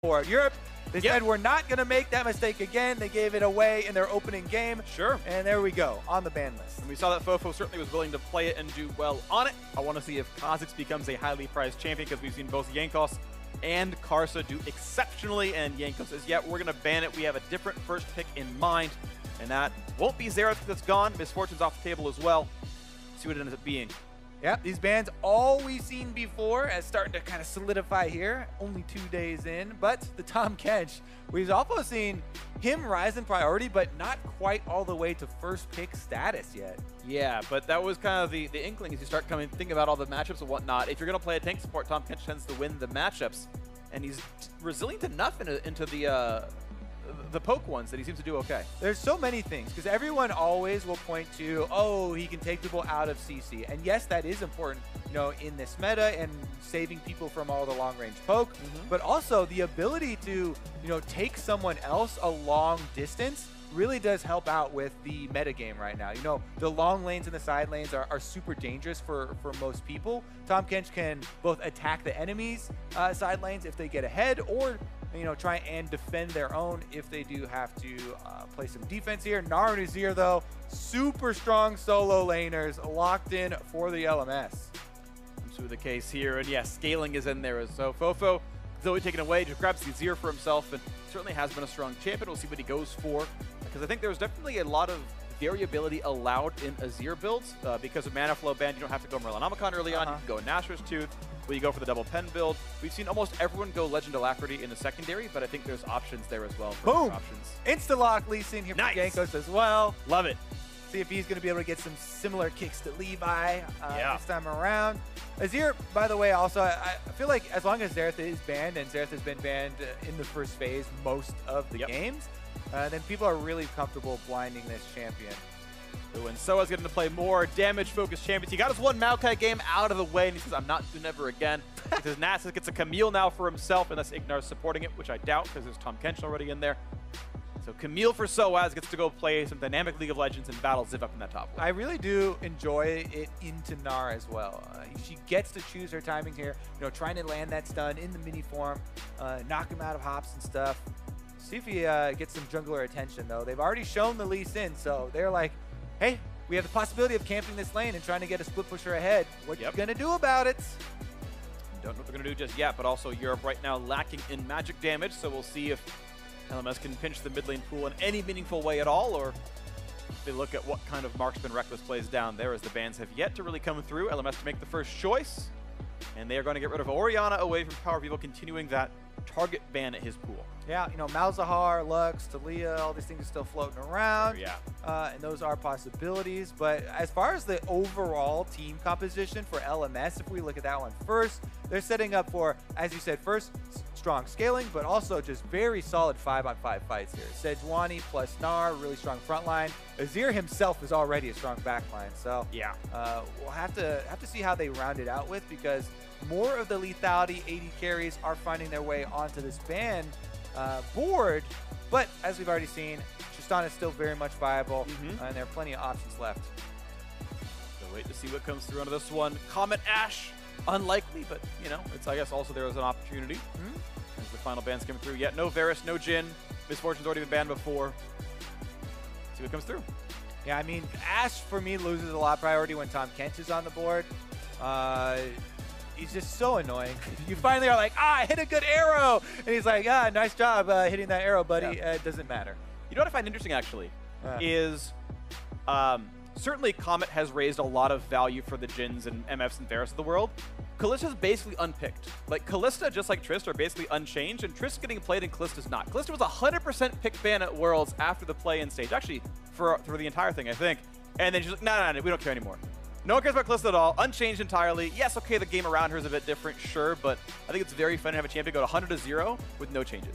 for Europe. They said we're not going to make that mistake again. They gave it away in their opening game. Sure. And there we go, on the ban list. And we saw that FoFo certainly was willing to play it and do well on it. I want to see if Kha'Zix becomes a highly prized champion, because we've seen both Jankos and Karsa do exceptionally, and Jankos says, yeah, we're going to ban it. We have a different first pick in mind, and that won't be Xayah that's gone. Misfortune's off the table as well. See what it ends up being. Yep, these bans, all we've seen before, as starting to kind of solidify here, only 2 days in. But the Tahm Kench, we've also seen him rise in priority, but not quite all the way to first pick status yet. Yeah, but that was kind of the inkling as you start thinking about all the matchups and whatnot. If you're going to play a tank support, Tahm Kench tends to win the matchups, and he's resilient enough into the poke ones that he seems to do okay. There's so many things, because everyone always will point to, oh, he can take people out of CC. And yes, that is important, you know, in this meta and saving people from all the long-range poke. But also the ability to, you know, take someone else a long distance really does help out with the meta game right now. You know, the long lanes and the side lanes are super dangerous for most people. Tahm Kench can both attack the enemy's side lanes if they get ahead, or you know, try and defend their own if they do have to play some defense here. Gnar and Azir, though, super strong solo laners locked in for the LMS. Comes through the case here, and yeah, scaling is in there. So FoFo, Zoe taken away, just grabs the Azir for himself, and certainly has been a strong champion. We'll see what he goes for, because I think there's definitely a lot of variability allowed in Azir builds. Because of mana flow ban, you don't have to go Merlinomicon early on. You can go Nashor's Tooth, where you go for the double pen build. We've seen almost everyone go Legend Alacrity in the secondary, but I think there's options there as well. Boom! Insta-lock Lee Sin here for Jankos as well. Love it. See if he's going to be able to get some similar kicks to Levi this time around. Azir, by the way, also, I feel like as long as Xayah is banned, and Xayah has been banned in the first phase most of the games, then people are really comfortable blinding this champion. And sOAZ getting to play more damage-focused champions. He got his one Maokai game out of the way, and he says, I'm not doing ever again. He says, Nasus gets a Camille now for himself, unless IgNar's supporting it, which I doubt, because there's Tahm Kench already in there. So Camille for sOAZ gets to go play some dynamic League of Legends and battle Ziv up in that top lane. I really do enjoy it into Gnar as well. She gets to choose her timing here, you know, trying to land that stun in the mini form, knock him out of hops and stuff. See if he gets some jungler attention, though. They've already shown the Lee Sin, so they're like, hey, we have the possibility of camping this lane and trying to get a split pusher ahead. What you gonna do about it? Don't know what they're gonna do just yet, but also Europe right now lacking in magic damage, so we'll see if LMS can pinch the mid lane pool in any meaningful way at all, or if they look at what kind of marksman Rekkles plays down there, as the bans have yet to really come through. LMS to make the first choice, and they are going to get rid of Orianna away from PowerOfEvil, continuing that target ban at his pool. Yeah, you know, Malzahar, Lux, Talia, all these things are still floating around. And those are possibilities. But as far as the overall team composition for LMS, if we look at that one first, they're setting up for, as you said, first, strong scaling, but also just very solid 5-on-5 fights here. Sejuani plus Gnar, really strong front line. Azir himself is already a strong back line. So yeah, we'll have to see how they round it out with, because more of the lethality 80 carries are finding their way onto this ban board. But as we've already seen, Tristana is still very much viable, and there are plenty of options left. So wait to see what comes through onto this one. Comet Ashe, unlikely, but you know, it's, I guess also there was an opportunity as the final bans come through. Yet no Varus, no Jhin. Misfortune's already been banned before. See what comes through. Yeah, I mean, Ashe for me loses a lot of priority when Tahm Kench is on the board. He's just so annoying. You finally are like, I hit a good arrow! And he's like, nice job hitting that arrow, buddy. It doesn't matter. You know what I find interesting, actually, is certainly Comet has raised a lot of value for the Jins and MFs and Varus of the world. Kallista's basically unpicked. Like, Kallista, just like Trist, are basically unchanged, and Trist getting played and Kallista's not. Kallista was 100% pick ban at Worlds after the play-in stage, actually, for the entire thing, I think. And then she's like, no, we don't care anymore. No one cares about Kalista at all. Unchanged entirely. Yes, okay, the game around her is a bit different, sure, but I think it's very fun to have a champion go to 100-0 with no changes.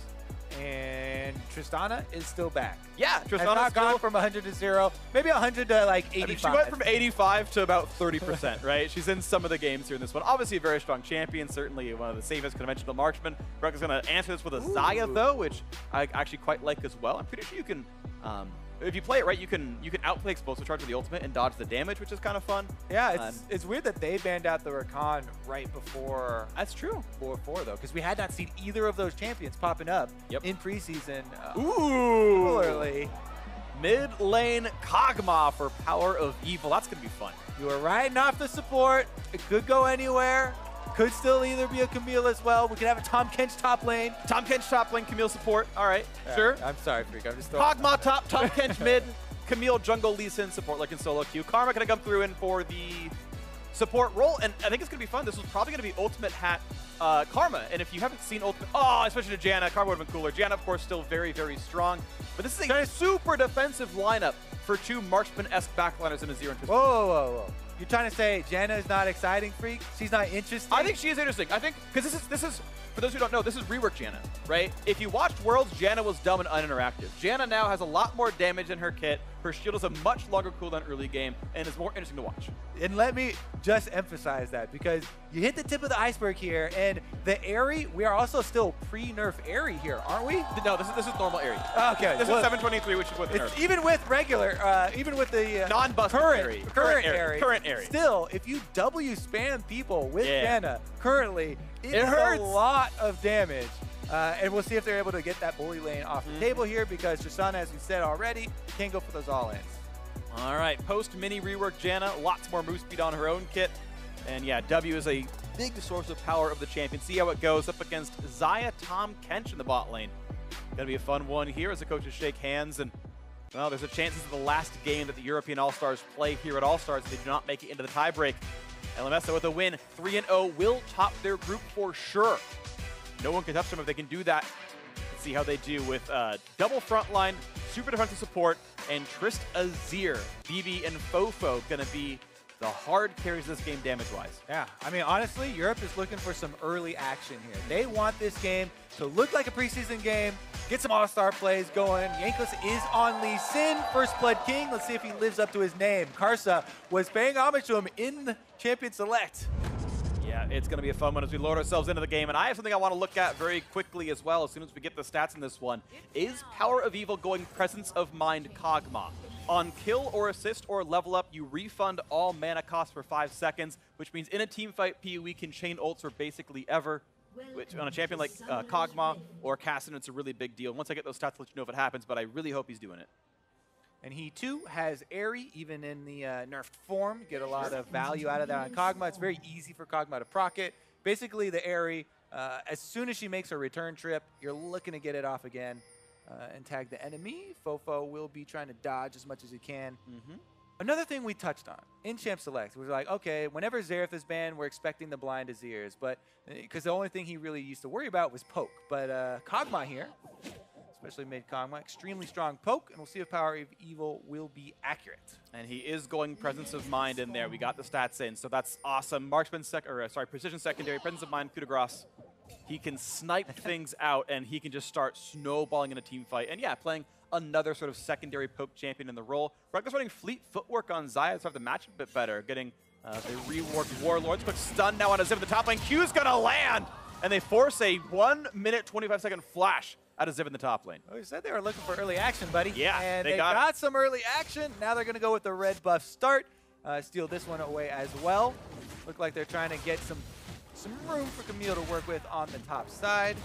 And Tristana is still back. Yeah, Tristana's not gone from 100-0, maybe 100 to like 85. I mean, she went from 85 to about 30%, right? She's in some of the games here in this one. Obviously a very strong champion, certainly one of the safest conventional marksmen. Rekkles is going to answer this with a Xayah, though, which I actually quite like as well. I'm pretty sure you can if you play it right, you can outplay explosive charge with the ultimate and dodge the damage, which is kind of fun. Yeah, it's weird that they banned out the Rakan right before. That's true. Before though, because we had not seen either of those champions popping up in preseason. Ooh. Similarly, mid lane Kog'Maw for PowerOfEvil. That's gonna be fun. You were riding off the support. It could go anywhere. Could still either be a Camille as well. We could have a Tahm Kench top lane. Tahm Kench top lane, Camille support. All right, sure. I'm sorry, Phreak. I'm just Kog'Maw top, Tahm Kench mid, Camille jungle, Lee Sin support like in solo queue. Karma gonna come through in for the support role, and I think it's gonna be fun. This was probably gonna be Ultimate Hat Karma, and if you haven't seen Ultimate, especially to Janna, Karma would have been cooler. Janna, of course, still very, very strong, but this is a super defensive lineup for two marksman-esque backliners in Azir and Tristana. Whoa. You're trying to say Janna is not exciting, Phreak? She's not interesting? I think she is interesting. I think, because this is, for those who don't know, this is rework Janna, right? If you watched Worlds, Janna was dumb and uninteractive. Janna now has a lot more damage in her kit. Her shield is a much longer cooldown early game and is more interesting to watch. And let me just emphasize that, because you hit the tip of the iceberg here, and the Aerie, we are also still pre-nerf Aerie here, aren't we? No, this is normal Aerie. Okay. This is 723, which is with the nerf. Even with regular, even with the non-busted current Aerie. Aerie. Still, if you W spam people with Janna currently, it hurts a lot of damage. And we'll see if they're able to get that bully lane off the table here, because Tristana, as we said already, can go for those all-ins. All right, post-mini rework Janna, lots more move speed on her own kit. And yeah, W is a big source of power of the champion. See how it goes up against Xayah, Tahm, Kench in the bot lane. Gonna be a fun one here as the coaches shake hands, and well, there's a chance this is the last game that the European All-Stars play here at All-Stars if they do not make it into the tiebreak. LMSson with a win, 3-0, will top their group for sure. No one can touch them if they can do that. Let's see how they do with double frontline, super defensive support, and Trist Azir. BeBe and FoFo gonna be the hard carries this game damage-wise. Yeah, I mean, honestly, Europe is looking for some early action here. They want this game to look like a preseason game, get some all-star plays going. Jankos is on Lee Sin, First Blood King. Let's see if he lives up to his name. Karsa was paying homage to him in Champion Select. Yeah, it's going to be a fun one as we load ourselves into the game. And I have something I want to look at very quickly as well as soon as we get the stats in this one. Is PowerOfEvil going Presence of Mind Kog'Maw? On kill or assist or level up, you refund all mana costs for 5 seconds, which means in a team fight, PoE can chain ults for basically ever. Which on a champion like Kog'Maw or Cassin, it's a really big deal. Once I get those stats, I'll let you know if it happens, but I really hope he's doing it. And he, too, has Aerie, even in the nerfed form. Get a lot of value out of that on Kog'Maw. It's very easy for Kog'Maw to proc it. Basically, the Aerie, as soon as she makes her return trip, you're looking to get it off again and tag the enemy. FoFo will be trying to dodge as much as he can. Another thing we touched on in Champ Select was like, okay, whenever Xerath is banned, we're expecting the blind Azirs, but because the only thing he really used to worry about was poke. But Kog'Maw here, especially mid Kog'Maw, extremely strong poke, and we'll see if PowerOfEvil will be accurate. And he is going Presence of Mind in there. We got the stats in, so that's awesome. Marksman Precision Secondary, Presence of Mind, coup de grace. He can snipe things out, and he can just start snowballing in a team fight. And yeah, playing another sort of secondary poke champion in the role. Rekkles running Fleet Footwork on Xayah to have the match a bit better, getting the reworked Warlords. Quick stun now on a Ziv at the top lane. Q's gonna land! And they force a 1 minute, 25-second flash out of Ziv in the top lane. Oh, you said they were looking for early action, buddy. Yeah, and they got some early action. Now they're going to go with the red buff start. Steal this one away as well. Look like they're trying to get some room for Camille to work with on the top side.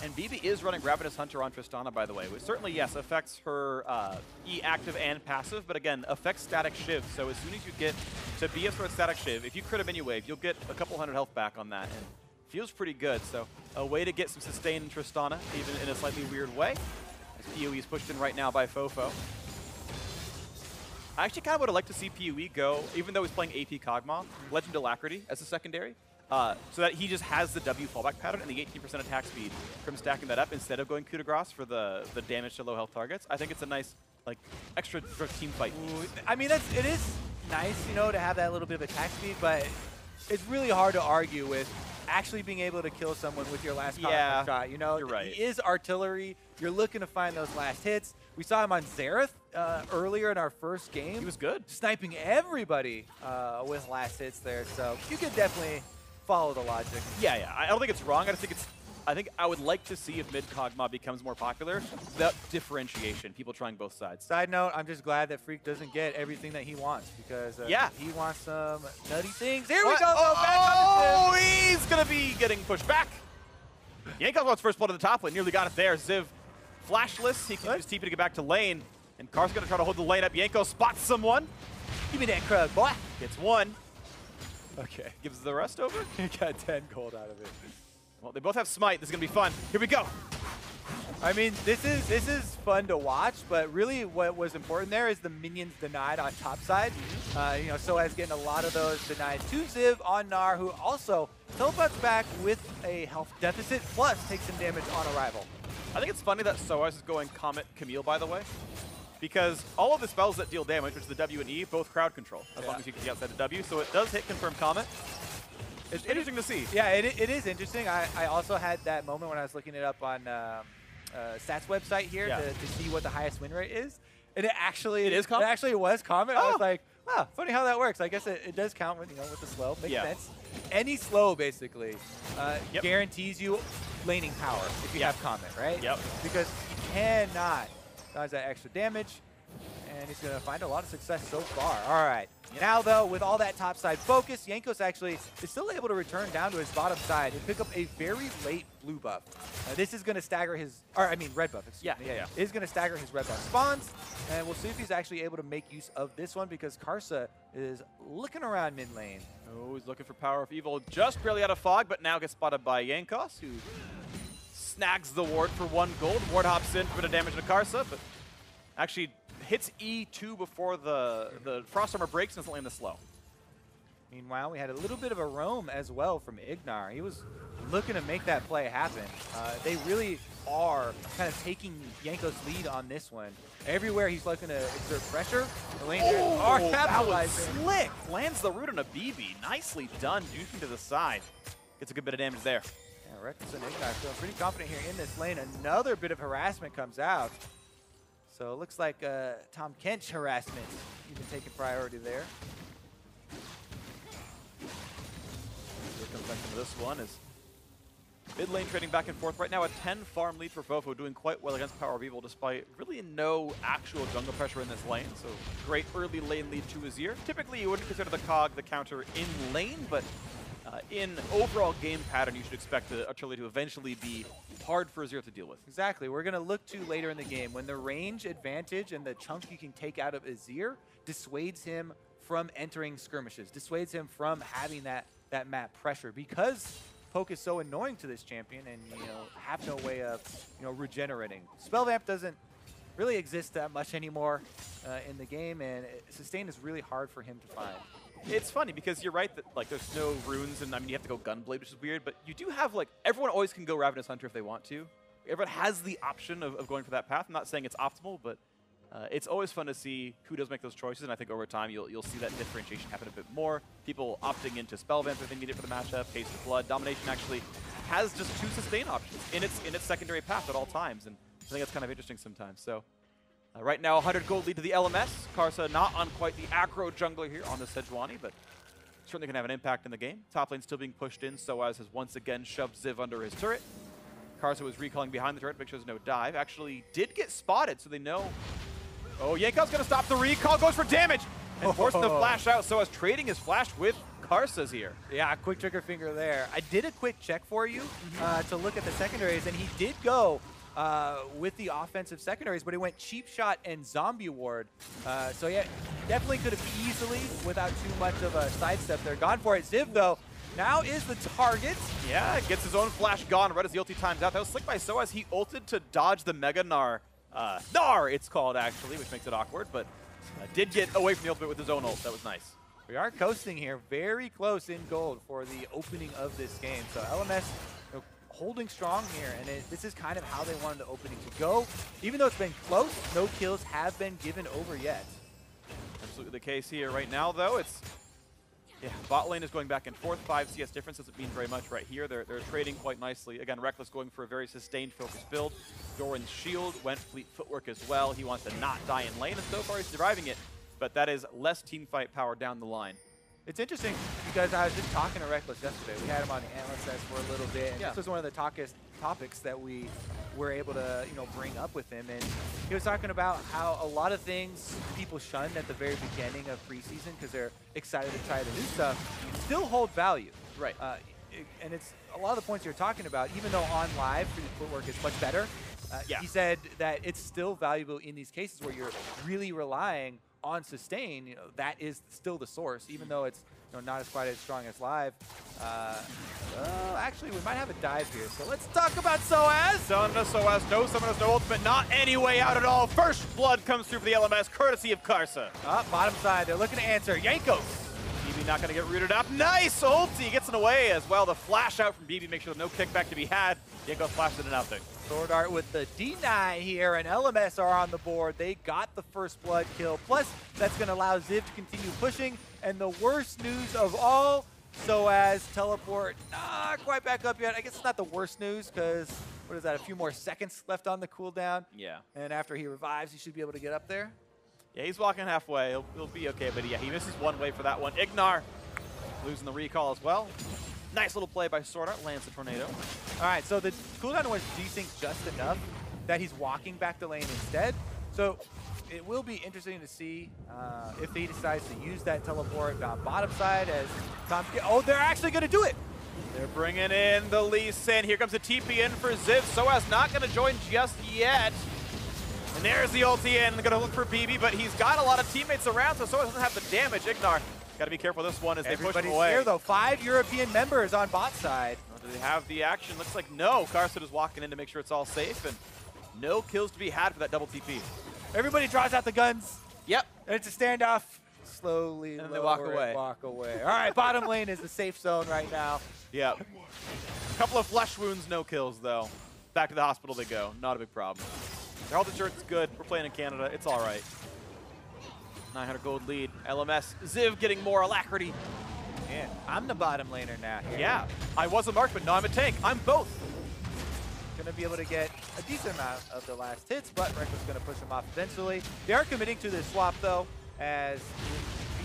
And BeBe is running Ravenous Hunter on Tristana, by the way, which certainly, yes, affects her E active and passive, but again, affects static shiv. So as soon as you get to BS for a static shiv, if you crit a mini wave, you'll get a couple hundred health back on that. And feels pretty good. So a way to get some sustain in Tristana, even in a slightly weird way. As PoE is pushed in right now by FoFo. I actually kind of would have liked to see PoE go, even though he's playing AP Kog'Maw, Legend Alacrity as a secondary. So that he just has the W fallback pattern and the 18% attack speed from stacking that up instead of going coup de grace for the damage to low health targets. I think it's a nice, like, extra team fight piece. Ooh, I mean, it is nice, you know, to have that little bit of attack speed, but it's really hard to argue with actually being able to kill someone with your last shot. You know, you're right. He is artillery. You're looking to find those last hits. We saw him on Xerath earlier in our first game. He was good. Sniping everybody with last hits there. So you could definitely follow the logic. Yeah. I don't think it's wrong. I just think it's I think I would like to see if mid Kog'Maw becomes more popular, that differentiation, people trying both sides. Side note, I'm just glad that Phreak doesn't get everything that he wants because he wants some nutty things. Here we go. Oh, he's going to be getting pushed back. Jankos wants first blood in the top lane, nearly got it there. Ziv flashless, he can use TP to get back to lane. And Karsa's going to try to hold the lane up. Jankos spots someone. Give me that crud, boy. Gets one. Okay. Gives the rest over. He got 10 gold out of it. Well, they both have smite. This is going to be fun. Here we go. I mean, this is fun to watch, but really what was important there is the minions denied on top side. You know, sOAZ getting a lot of those denied to Ziv on Gnar, who also teleports back with a health deficit, plus takes some damage on arrival. I think it's funny that sOAZ is going Comet Camille, by the way, because all of the spells that deal damage, which is the W and E, both crowd control, as long as you can see outside the W. So it does hit confirm Comet. It's interesting to see. Yeah, it is interesting. I also had that moment when I was looking it up on Stats website here to see what the highest win rate is. And it actually is Comet? It actually was Comet. I was like, wow, funny how that works. I guess it does count with, with the slow. Makes sense. Any slow basically guarantees you laning power if you have Comet, right? Yep. Because you cannot dodge that extra damage. And he's going to find a lot of success so far. All right. Now, though, with all that topside focus, Jankos actually is still able to return down to his bottom side and pick up a very late blue buff. This is going to stagger his, red buff. Excuse me. It is going to stagger his red buff spawns. And we'll see if he's actually able to make use of this one because Karsa is looking around mid lane. Oh, he's looking for PowerOfEvil. Just barely out of fog, but now gets spotted by Jankos, who snags the ward for 1 gold. Ward hops in for a bit of damage to Karsa, but actually hits E2 before the Frost Armor breaks and doesn't land the slow. Meanwhile, we had a little bit of a roam as well from IgNar. He was looking to make that play happen. They really are kind of taking Jankos' lead on this one. Everywhere he's looking to exert pressure, the laners are capitalizing. That was slick. Lands the root on a BeBe. Nicely done, juicing to the side. Gets a good bit of damage there. Yeah, Rekkles and IgNar feeling pretty confident here in this lane. Another bit of harassment comes out. So it looks like Tahm Kench harassment even taking priority there. Here comes back into this one is mid lane trading back and forth. Right now a 10 farm lead for FoFo, doing quite well against PowerOfEvil despite really no actual jungle pressure in this lane. So great early lane lead to Azir. Typically you wouldn't consider the Kog the counter in lane, but in overall game pattern, you should expect the artillery to eventually be hard for Azir to deal with. Exactly. We're going to look to later in the game when the range advantage and the chunk you can take out of Azir dissuades him from entering skirmishes, dissuades him from having that map pressure because poke is so annoying to this champion and have no way of regenerating. Spell Vamp doesn't really exist that much anymore in the game, and sustain is really hard for him to find. It's funny because you're right that there's no runes and you have to go Gunblade, which is weird, but you do have everyone always can go Ravenous Hunter if they want to. Everyone has the option of going for that path. I'm not saying it's optimal, but it's always fun to see who does make those choices, and I think over time you'll see that differentiation happen a bit more. People opting into Spell Vamp if they need it for the matchup, Haste of Blood. Domination actually has just 2 sustain options in its secondary path at all times, and I think that's kind of interesting sometimes. So. Right now, 100 gold lead to the LMS. Karsa not on quite the aggro jungler here on the Sejuani, but certainly can have an impact in the game. Top lane still being pushed in. sOAZ has once again shoved Ziv under his turret. Karsa was recalling behind the turret, make sure there's no dive. Actually did get spotted, so they know. Oh, Jankos gonna stop the recall, goes for damage, and forcing the flash out. sOAZ trading his flash with Karsa's here. Yeah, quick trigger finger there. I did a quick check for you to look at the secondaries, and he did go with the offensive secondaries, but he went cheap shot and zombie ward. So yeah, definitely could have easily, without too much of a sidestep there, gone for it. Ziv, though, now is the target. Yeah, gets his own flash gone right as the ulti times out. That was slick by sOAZ. He ulted to dodge the Mega Gnar. Gnar, it's called, actually, which makes it awkward, but did get away from the ultimate with his own ult. That was nice. We are coasting here, very close in gold for the opening of this game. So LMS holding strong here, and this is kind of how they wanted the opening to go. Even though it's been close, no kills have been given over yet. Absolutely the case here right now, though. It's bot lane is going back and forth. 5 CS difference doesn't mean very much right here. They're trading quite nicely. Again, Rekkles going for a very sustained focused build. Doran's shield went fleet footwork as well. He wants to not die in lane, and so far he's surviving it. But that is less team fight power down the line. It's interesting because I was just talking to Rekkles yesterday. We had him on the analyst desk for a little bit, and this was one of the topics that we were able to, you know, bring up with him. And he was talking about how a lot of things people shunned at the very beginning of preseason because they're excited to try the new stuff still hold value. Right. And it's a lot of the points you're talking about, even though on live, 3D footwork is much better. He said that it's still valuable in these cases where you're really relying on sustain. You know, that is still the source, even though it's, you know, not as quite as strong as live. Actually, we might have a dive here, so let's talk about sOAZ. sOAZ, no summoners, no ultimate, not any way out at all. First blood comes through for the LMS, courtesy of Karsa. Bottom side, they're looking to answer. Jankos. BeBe not going to get rooted up. Nice ulti, gets in the way as well. The flash out from BeBe makes sure there's no kickback to be had. Jankos flashed it and nothing. SwordArt with the D9 here, and LMS are on the board. They got the first blood kill. Plus, that's going to allow Ziv to continue pushing. And the worst news of all, sOAZ teleport not quite back up yet. I guess it's not the worst news because, what is that, a few more seconds left on the cooldown. Yeah. And after he revives, he should be able to get up there. Yeah, he's walking halfway. He'll be okay, but yeah, he misses one wave for that one. IgNar losing the recall as well. Nice little play by SwordArt, lands the tornado. All right, so the cooldown was desynced just enough that he's walking back the lane instead. So it will be interesting to see if he decides to use that teleport on bottom side as Tahm. Oh, they're actually going to do it. They're bringing in the Lee Sin. Here comes the TP in for Ziv. sOAZ not going to join just yet. And there's the ulti in. They're going to look for BeBe, but he's got a lot of teammates around, so sOAZ doesn't have the damage. IgNar, got to be careful this one as they push him away. Here, though. 5 European members on bot side. Do they have the action? Looks like no. Karsa is walking in to make sure it's all safe, and no kills to be had for that double TP. Everybody draws out the guns. Yep. And it's a standoff. Slowly, and they walk away. All right, bottom lane is the safe zone right now. Yep. A couple of flesh wounds, no kills, though. Back to the hospital they go. Not a big problem. Their health insurance is good. We're playing in Canada. It's all right. 900 gold lead. LMS. Ziv getting more alacrity. Man, I'm the bottom laner now here. Yeah. I was a marksman. Now I'm a tank. I'm both. Going to be able to get a decent amount of the last hits, but Rekkles going to push him off eventually. They are committing to this swap, though, as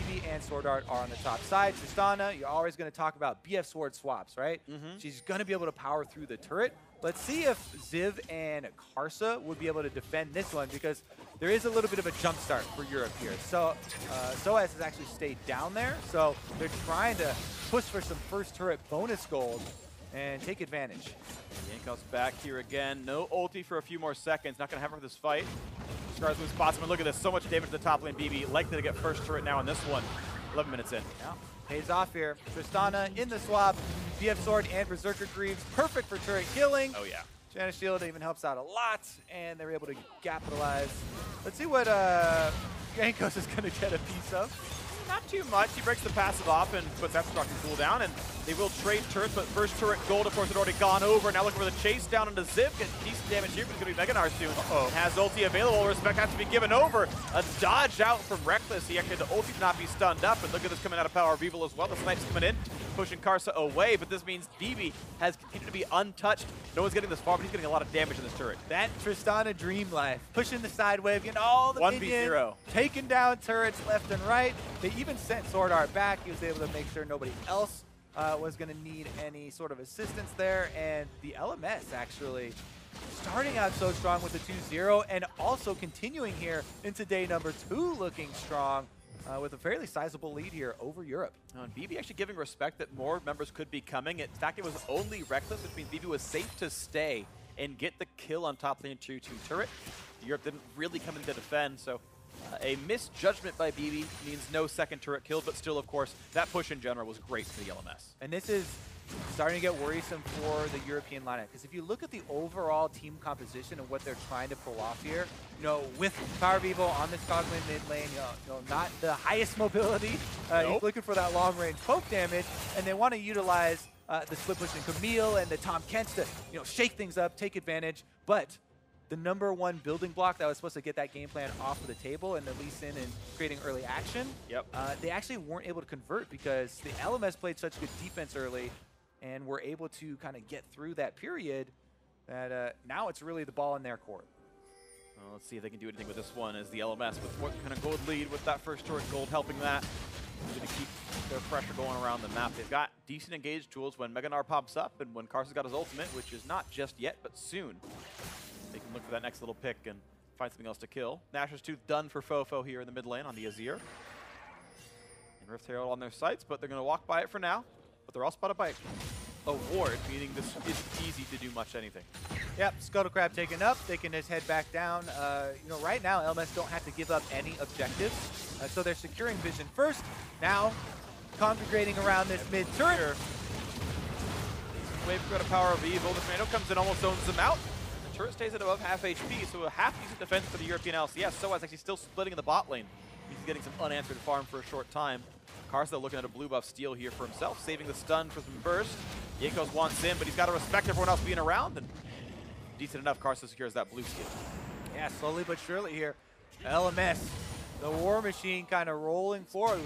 BeBe and SwordArt are on the top side. Tristana, you're always going to talk about BF Sword swaps, right? She's going to be able to power through the turret. Let's see if Ziv and Karsa would be able to defend this one, because there is a little bit of a jump start for Europe here. So sOAZ has actually stayed down there, so they're trying to push for some first turret bonus gold and take advantage. Jankos back here again. No ulti for a few more seconds. Not going to have her for this fight. Scars moves spots him, and look at this. So much damage to the top lane. BeBe likely to get first turret now in this one. 11 minutes in. Yeah. Pays off here. Tristana in the swap. BF Sword and Berserker Greaves. Perfect for turret killing. Oh, yeah. Janna Shield even helps out a lot, and they're able to capitalize. Let's see what Jankos is going to get a piece of. Not too much. He breaks the passive off and puts that destruction cooldown, and they will trade turrets, but first turret gold, of course, had already gone over. Now looking for the chase down into Ziv. Gets decent damage here, but it's going to be IgNar soon. Has ulti available. Respect has to be given over. A dodge out from Rekkles. He actually had the ulti to not be stunned up, and look at this coming out of PowerOfEvil as well. The snipe's coming in, pushing Karsa away, but this means BeBe has continued to be untouched. No one's getting this far, but he's getting a lot of damage in this turret. That Tristana dream life. Pushing the side wave, getting all the 1v0. Taking down turrets left and right. They even sent SwordArt back. He was able to make sure nobody else was going to need any sort of assistance there. And the LMS actually starting out so strong with the 2-0 and also continuing here into day number 2 looking strong. With a fairly sizable lead here over Europe. And BeBe actually giving respect that more members could be coming. In fact, it was only Rekkles, which means BeBe was safe to stay and get the kill on top lane 2-2 turret. Europe didn't really come in to defend, so a misjudgment by BeBe means no second turret kill, but still, of course, that push in general was great for the LMS. And this is starting to get worrisome for the European lineup, because if you look at the overall team composition and what they're trying to pull off here, you know, with PowerOfEvil on this Kog'Maw mid lane, you know, not the highest mobility, he's looking for that long range poke damage, and they want to utilize the split push in Camille and the Tahm Kench to, you know, shake things up, take advantage, but the #1 building block that was supposed to get that game plan off of the table and the Lee Sin and creating early action, they actually weren't able to convert because the LMS played such good defense early and were able to kind of get through that period that now it's really the ball in their court. Well, let's see if they can do anything with this one as the LMS with more kind of gold lead with that first turret gold helping that. Going to keep their pressure going around the map. They've got decent engaged tools when Mega Gnar pops up and when Karsa's got his ultimate, which is not just yet, but soon. They can look for that next little pick and find something else to kill. Nashor's Tooth done for FoFo here in the mid lane on the Azir. And Rift Herald on their sights, but they're going to walk by it for now. But they're all spotted by a ward, meaning this isn't easy to do much anything. Yep, Scuttle Crab taken up. They can just head back down. You know, right now, LMS don't have to give up any objectives. So they're securing vision first. Now, congregating around this mid turret. Wave go to PowerOfEvil. The tornado comes in, almost zones them out. The turret stays at above half HP, so a half decent defense for the European LCS. sOAZ actually still splitting in the bot lane. He's getting some unanswered farm for a short time. Karsa looking at a blue buff steal here for himself, saving the stun for some burst. Jankos wants in, but he's got to respect everyone else being around, and decent enough, Karsa secures that blue steal. Yeah, slowly but surely here. LMS, the war machine kind of rolling forward.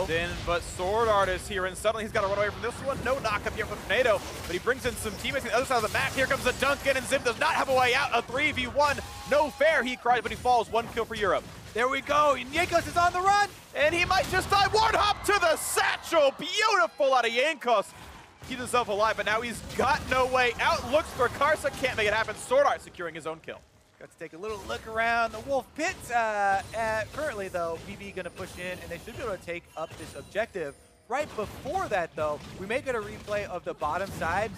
Then, but SwordArt is here, and suddenly he's got to run away from this one. No knock-up here from Tornado, but he brings in some teammates on the other side of the map. Here comes the dunk in, and Ziv does not have a way out. A 3v1, no fair, he cries, but he falls. 1 kill for Europe. There we go, and Jankos is on the run! And he might just die. Ward hop to the satchel. Beautiful out of Jankos. Keeps himself alive, but now he's got no way out. Looks for Karsa, can't make it happen. SwordArt securing his own kill. Got to take a little look around the Wolf Pits. Currently, though, BeBe going to push in, and they should be able to take up this objective. Right before that, though, we may get a replay of the bottom side.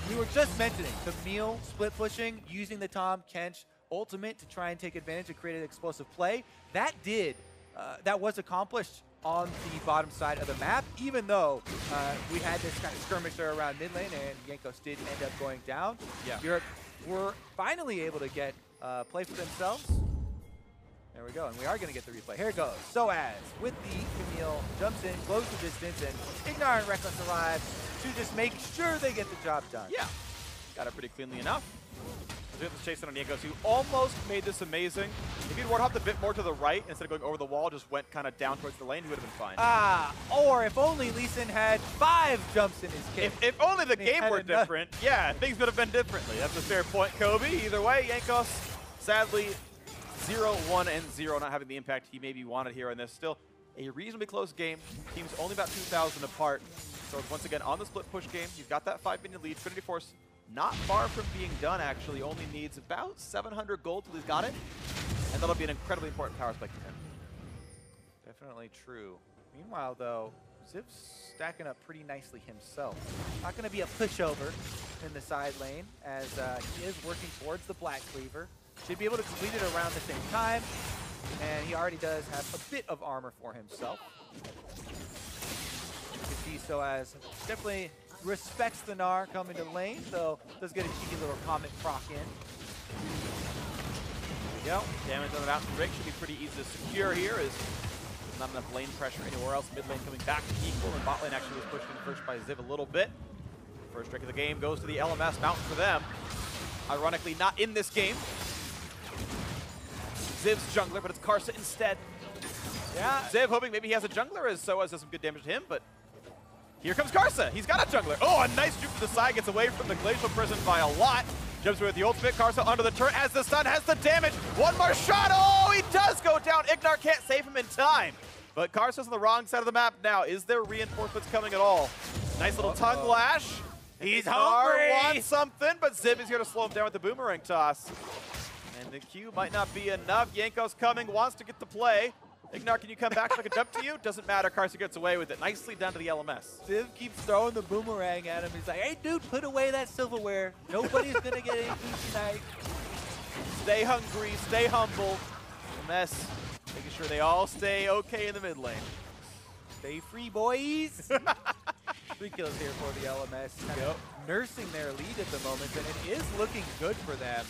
We were just mentioning Camille split pushing, using the Tahm Kench ultimate to try and take advantage and create an explosive play. That was accomplished on the bottom side of the map, even though we had this kind of skirmisher around mid lane, and Jankos did end up going down. Yeah. Europe were finally able to get play for themselves. There we go, and we are going to get the replay. Here it goes. sOAZ with the Camille, jumps in, close the distance, and IgNar and Rekkles arrive to just make sure they get the job done. Yeah, got it pretty cleanly enough. We have to chase it on Jankos, who almost made this amazing. If he'd ward hopped a bit more to the right instead of going over the wall, just went kind of down towards the lane, he would have been fine. Or if only Lee Sin had 5 jumps in his kick. If only the game were different, yeah, things would have been differently. That's a fair point, Kobe. Either way, Jankos, sadly, 0-1-0, not having the impact he maybe wanted here in this. Still a reasonably close game. Teams only about 2,000 apart. So once again, on the split push game, he's got that 5-minute lead. Trinity Force not far from being done, actually. Only needs about 700 gold till he's got it. And that'll be an incredibly important power spike for him. Definitely true. Meanwhile, though, Ziv's stacking up pretty nicely himself. Not going to be a pushover in the side lane, as he is working towards the Black Cleaver. Should be able to complete it around the same time. And he already does have a bit of armor for himself. You can see sOAZ definitely respects the Gnar coming to lane, though does get a cheeky little Comet proc in. There we go. Damage on the mountain Phreak should be pretty easy to secure here, as there's not enough lane pressure anywhere else. Mid lane coming back to equal, and bot lane actually was pushed in first by Ziv a little bit. First strike of the game goes to the LMS mountain for them. Ironically, not in this game. Ziv's jungler, but it's Karsa instead. Yeah. Ziv hoping maybe he has a jungler, as sOAZ does some good damage to him, but here comes Karsa. He's got a jungler. Oh, a nice juke to the side. Gets away from the Glacial Prison by a lot. Jumps with the ultimate. Karsa under the turret. Has the stun. Has the damage. One more shot. Oh, he does go down. IgNar can't save him in time. But Karsa's on the wrong side of the map now. Is there reinforcements coming at all? Nice little tongue lash. He's IgNar hungry. wants something, but Ziv is here to slow him down with the boomerang toss. And the Q might not be enough. Jankos coming. Wants to get the play. IgNar, can you come back so I can jump to you? Doesn't matter. Karsa gets away with it. Nicely done to the LMS. Ziv keeps throwing the boomerang at him. He's like, hey, dude, put away that silverware. Nobody's going to get anything tonight. Stay hungry. Stay humble. LMS making sure they all stay okay in the mid lane. Stay free, boys. 3 kills here for the LMS. Kind of nursing their lead at the moment, and it is looking good for them.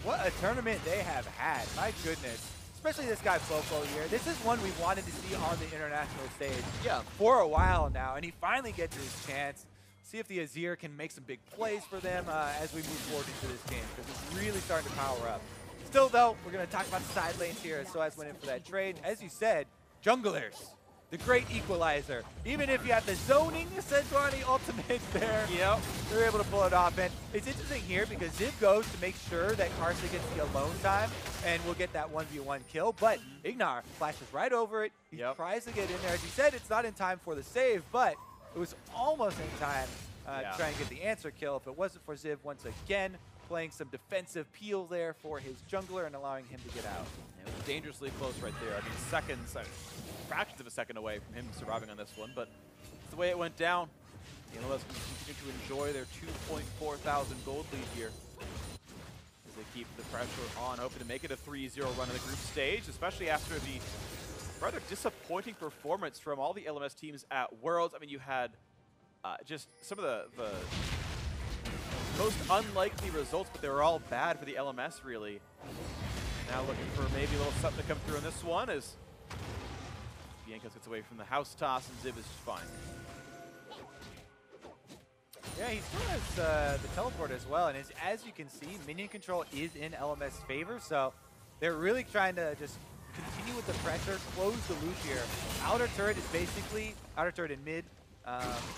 What a tournament they have had. My goodness. Especially this guy FoFo here. This is one we wanted to see on the international stage for a while now, and he finally gets his chance. See if the Azir can make some big plays for them as we move forward into this game, because it's really starting to power up. Still, though, we're going to talk about the side lanes here as sOAZ went in for that trade. As you said, junglers. the great equalizer. Even if you have the zoning Sejuani ultimate there, they're able to pull it off. And it's interesting here because Ziv goes to make sure that Karsa gets the alone time and will get that 1v1 kill. But IgNar flashes right over it. He tries to get in there. As he said, it's not in time for the save, but it was almost in time to try and get the answer kill if it wasn't for Ziv once again playing some defensive peel there for his jungler and allowing him to get out. It was dangerously close right there. I mean, seconds, fractions of a second away from him surviving on this one, but it's the way it went down. The LMS can continue to enjoy their 2.4 thousand gold lead here as they keep the pressure on, hoping to make it a 3-0 run in the group stage, especially after the rather disappointing performance from all the LMS teams at Worlds. I mean, you had just some of the most unlikely results, but they were all bad for the LMS, really. Now looking for maybe a little something to come through in this one as Jankos gets away from the house toss and Ziv is just fine. Yeah, he still has the teleport as well, and as you can see, minion control is in LMS favor, so they're really trying to just continue with the pressure, close the loop here. Outer turret in mid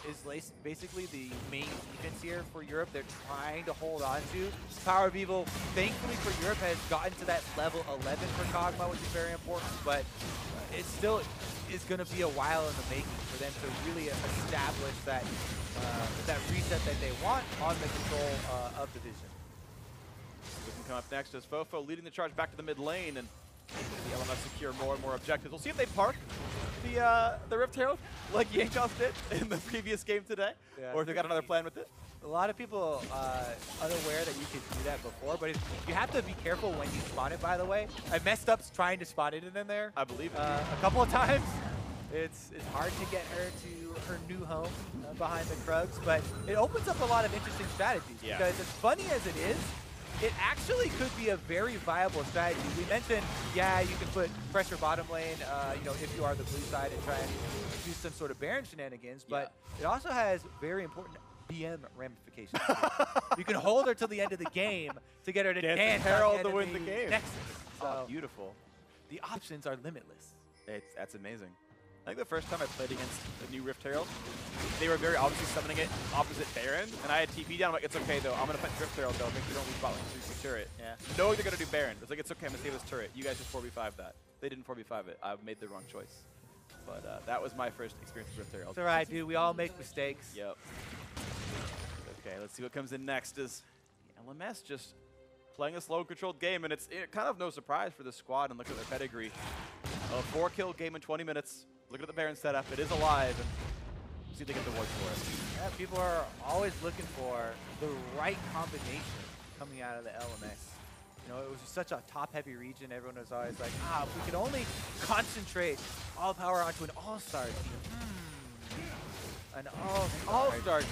is basically the main defense here for Europe. They're trying to hold on to. PowerOfEvil, thankfully for Europe, has gotten to that level 11 for Kog'Maw, which is very important, but it still is going to be a while in the making for them to really establish that that reset that they want on the control of the vision. We can come up next as FoFo leading the charge back to the mid lane, and the LMS secure more and more objectives. We'll see if they park the Rift Herald like Jankos did in the previous game today, or if they got another plan with it. A lot of people unaware that you could do that before, but you have to be careful when you spawn it, by the way. I messed up trying to spawn it in there. I believe it. A couple of times. It's hard to get her to her new home behind the Krugs, but it opens up a lot of interesting strategies. Because as funny as it is, it actually could be a very viable strategy. We mentioned, you can put pressure bottom lane, if you are the blue side and try and do some sort of Baron shenanigans, but it also has very important BM ramifications. You can hold her till the end of the game to get her to dance Herald to win the game. Nexus. So beautiful. The options are limitless. That's amazing. I think the first time I played against the new Rift Herald, they were very obviously summoning it opposite Baron, and I had TP down. I'm like, it's okay though. I'm gonna put Rift Herald though. Make sure you don't lose bot lane 3 turret. Knowing they're gonna do Baron, it's like, it's okay. I'm gonna save this turret. You guys just 4v5 that. They didn't 4v5 it. I made the wrong choice. But that was my first experience with Rift Herald. It's alright, dude. We all make mistakes. Yep. Okay, let's see what comes in next. Is the LMS just playing a slow, controlled game, and it's kind of no surprise for this squad. And look at their pedigree. A 4-kill game in 20 minutes. Look at the Baron setup. It is alive. And see if they get the work for it. Yeah, people are always looking for the right combination coming out of the LMS. You know, it was such a top-heavy region. Everyone was always like, if we could only concentrate all power onto an all-star team. An all-star team.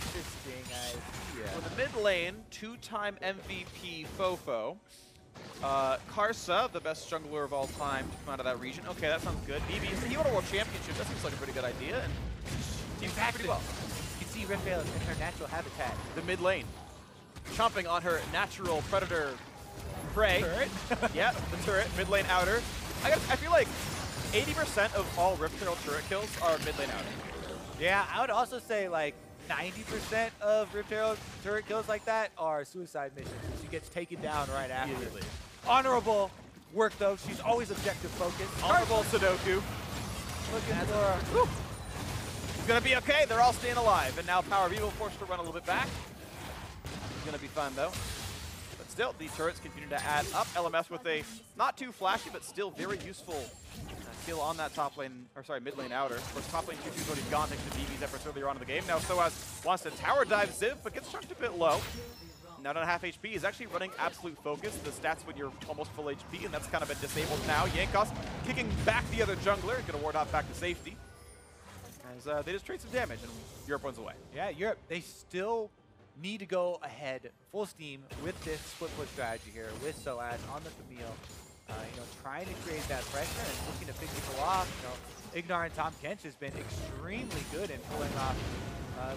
Interesting idea. For the mid lane, 2-time MVP FoFo. Karsa, the best jungler of all time to come out of that region. Okay, that sounds good. BeBe, he won a world championship. That seems like a pretty good idea. And seems pretty well. You can see Rift Herald in her natural habitat. The mid lane, chomping on her natural predator prey. Turret? Yeah, the turret, mid lane outer. I feel like 80% of all Rift Herald turret kills are mid lane outer. Yeah, I would also say like 90% of Rift Herald turret kills like that are suicide missions. She gets taken down right after. Immediately. Honorable work though. She's always objective focused. Honorable Sudoku. Looking for. It's gonna be okay. They're all staying alive, and now PowerOfEvil forced to run a little bit back. It's gonna be fun though. But still, these turrets continue to add up. LMS with a not too flashy, but still very useful kill on that top lane, or sorry, mid lane outer. Of course, top lane 2-2's already gone thanks to BeBe's efforts earlier on in the game. Now sOAZ wants to tower dive Ziv, but gets chunked a bit low. Now at half HP, he's actually running absolute focus. The stats when you're almost full HP, and that's kind of been disabled now. Jankos kicking back the other jungler, gonna ward off back to safety. As they just trade some damage, and Europe runs away. Yeah, Europe, they still need to go ahead full steam with this split push strategy here, with sOAZ on the Camille. Trying to create that pressure and looking to pick people off. IgNar and Tahm Kench has been extremely good in pulling off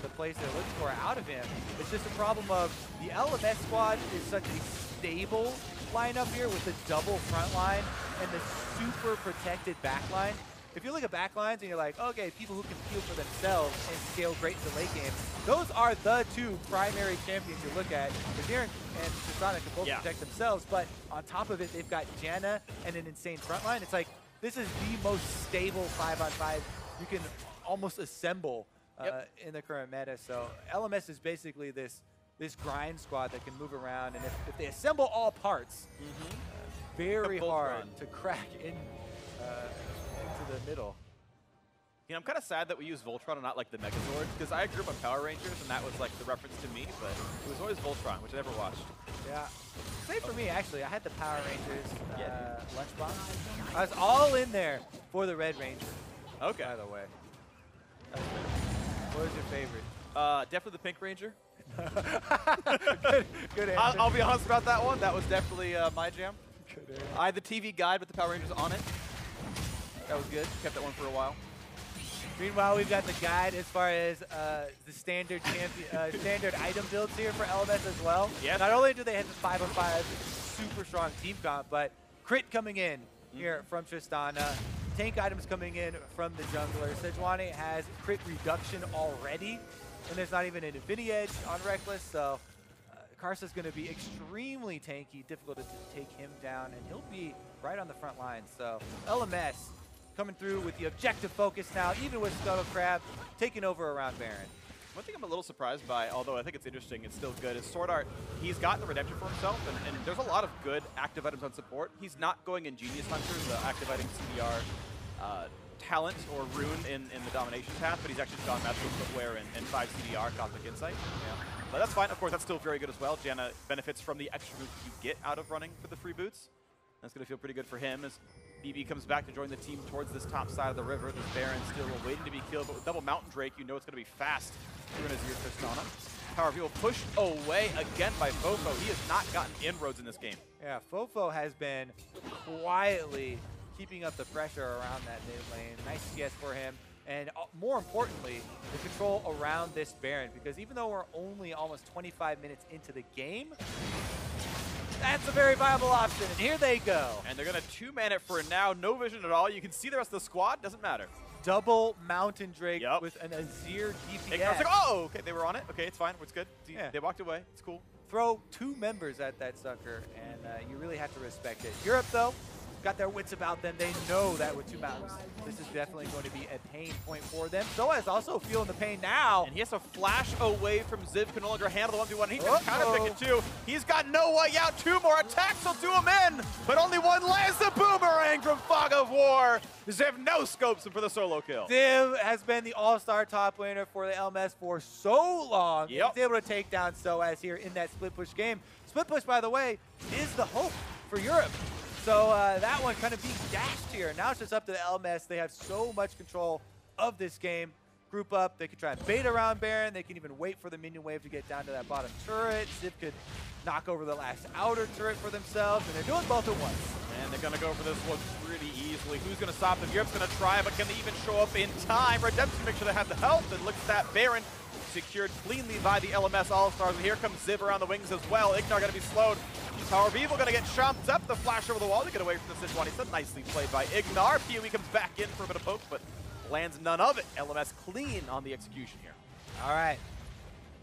the plays they're looking for out of him. It's just a problem of the LMS squad is such a stable lineup here with the double front line and the super protected back line if you look at backlines and you're like, okay, people who can peel for themselves and scale great to late game, those are the two primary champions you look at. Azir and Tristana can both protect themselves, but on top of it, they've got Janna and an insane frontline. It's like, this is the most stable 5-on-5 you can almost assemble in the current meta. So LMS is basically this grind squad that can move around, and if they assemble all parts, very hard to crack into the middle. You know, I'm kind of sad that we use Voltron and not like the Megazord, because I grew up on Power Rangers and that was like the reference to me, but it was always Voltron, which I never watched. Yeah. Same for me, actually. I had the Power Rangers lunchbox. I was all in there for the Red Ranger. Okay. By the way. What was your favorite? Definitely the Pink Ranger. Good answer. I'll be honest about that one. That was definitely my jam. Good answer. I had the TV guide with the Power Rangers on it. That was good. Kept that one for a while. Meanwhile, we've got the guide as far as the standard standard item builds here for LMS as well. Yeah. Not only do they have the 5-on-5 super strong team comp, but crit coming in here from Tristana. Tank items coming in from the jungler. Sejuani has crit reduction already, and there's not even an Infinity Edge on Rekkles, so Karsa's going to be extremely tanky, difficult to take him down, and he'll be right on the front line. So LMS coming through with the objective focus now, even with Scuttle Crab taking over around Baron. One thing I'm a little surprised by, although I think it's interesting, it's still good, is SwordArt. He's got the redemption for himself, and there's a lot of good active items on support. He's not going in Genius Hunters, the activating CDR talent or rune in the domination path, but he's actually gone magical footwear and 5 CDR, Cosmic Insight. Yeah. But that's fine. Of course, that's still very good as well. Janna benefits from the extra boots you get out of running for the free boots. That's going to feel pretty good for him as BeBe comes back to join the team towards this top side of the river. This Baron still waiting to be killed, but with double Mountain Drake, you know it's going to be fast through an Azir Tristana. PowerOfEvil pushed away again by FoFo. He has not gotten inroads in this game. Yeah, FoFo has been quietly keeping up the pressure around that mid lane. Nice CS for him. And more importantly, the control around this Baron, because even though we're only almost 25 minutes into the game, that's a very viable option, and here they go. And they're going to two-man it for now. No vision at all. You can see the rest of the squad. Doesn't matter. Double Mountain Drake with an Azir DPS. I was like, oh, okay, they were on it. Okay, it's fine. It's good. Yeah. They walked away. It's cool. Throw 2 members at that sucker, and you really have to respect it. Europe, though, got their wits about them. They know that with 2 mountains, this is definitely going to be a pain point for them. sOAZ also feeling the pain now. And he has to flash away from Ziv, can no longer handle the 1v1. He can counterpick it too. He's got no way out. 2 more attacks will do him in, but only one lands the boomerang from Fog of War. Ziv no scopes him for the solo kill. Ziv has been the all-star top laner for the LMS for so long. He's able to take down sOAZ here in that split push game. Split push, by the way, is the hope for Europe. So that one kind of being dashed here. Now it's just up to the LMS. They have so much control of this game. Group up. They can try and bait around Baron. They can even wait for the minion wave to get down to that bottom turret. Ziv could knock over the last outer turret for themselves, and they're doing both at once. And they're going to go for this one pretty easily. Who's going to stop them? Europe's going to try, but can they even show up in time? Redemption make sure they have the health, and look at that. Baron secured cleanly by the LMS All-Stars. And here comes Ziv around the wings as well. IgNar going to be slowed. PowerOfEvil going to get chomped up. The flash over the wall to get away from the Sejuani. So nicely played by IgNar. PoE comes back in for a bit of poke, but lands none of it. LMS clean on the execution here. All right.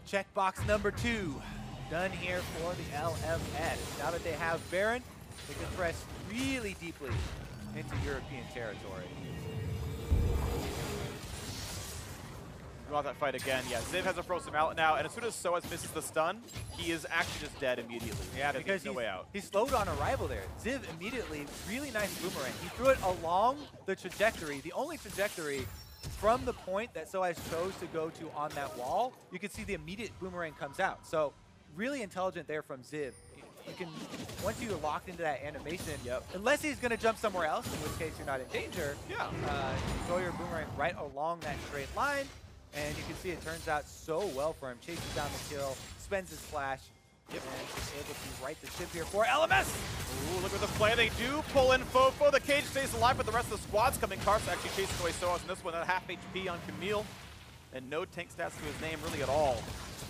Checkbox number 2 done here for the LMS. Now that they have Baron, they can press really deeply into European territory. We want that fight again. Yeah, Ziv has to throw some out now, and as soon as sOAZ misses the stun, he is actually just dead immediately. Yeah, because no way out. He's slowed on arrival there. Ziv immediately, really nice boomerang. He threw it along the trajectory, the only trajectory from the point that sOAZ chose to go to on that wall. You can see the immediate boomerang comes out. So really intelligent there from Ziv. You can, once you're locked into that animation, unless he's going to jump somewhere else, in which case you're not in danger, you throw your boomerang right along that straight line. And you can see it turns out so well for him. Chases down the kill, spends his flash, and is able to right the ship here for LMS. Ooh, look at the play. They do pull in FoFo. The cage stays alive, but the rest of the squad's coming. Karsa actually chasing away sOAZ in this one at half HP on Camille. And no tank stats to his name really at all.